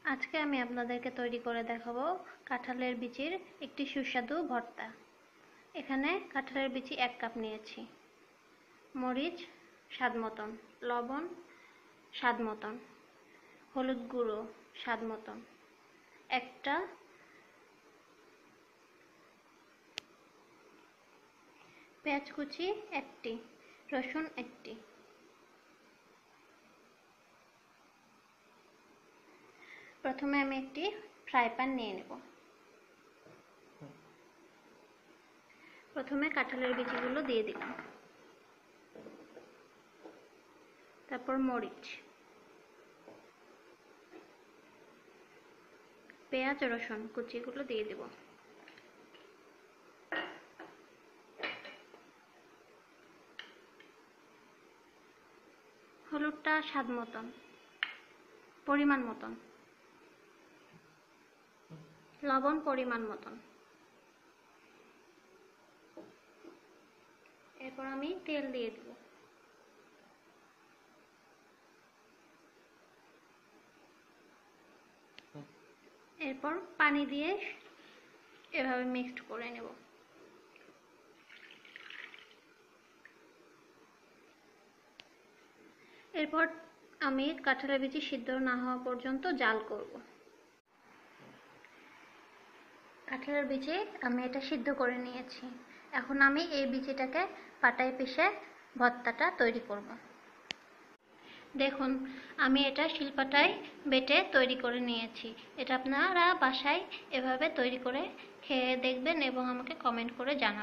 আজকে আমি আপনাদেরকে তৈরি করে দেখাবো কাঁঠালের বিচির একটি সুস্বাদু ভর্তা। এখানে কাঁঠালের বিচি 1 কাপ নিয়েছি, মরিচ স্বাদ মতন, লবণ স্বাদ মতন, হলুদ গুঁড়ো স্বাদ মতন, একটা পেঁয়াজ কুচি 1টি, রসুন 1টি। প্রথমে আমি একটি ফ্রাই প্যান নিয়ে নেব। প্রথমে কাঁঠালের বিচিগুলো দিয়ে দিলাম, তারপর মরিচ, পেঁয়াজ রসুন কুচিগুলো দিয়ে দেব। হলুদটা স্বাদ মতন, পরিমাণ মতন, লবণ পরিমাণ মতন। এরপর আমি তেল দিয়ে দেব। এরপর পানি দিয়ে এভাবে মিক্সড করে নেব। এরপর আমি কাঁঠালের বিচি সিদ্ধ না হওয়া পর্যন্ত জাল করব। কাঁঠালের বিচি আমি এটা সিদ্ধ করে নিয়েছি। এখন আমি এই বিচিটাকে পাটায় পিষে ভর্তাটা তৈরি করব। দেখুন, আমি এটা শিলপাটায় বেটে তৈরি করে নিয়েছি। এটা আপনারা বাসায় এভাবে তৈরি করে খেয়ে দেখবেন এবং আমাকে কমেন্ট করে জানাবেন।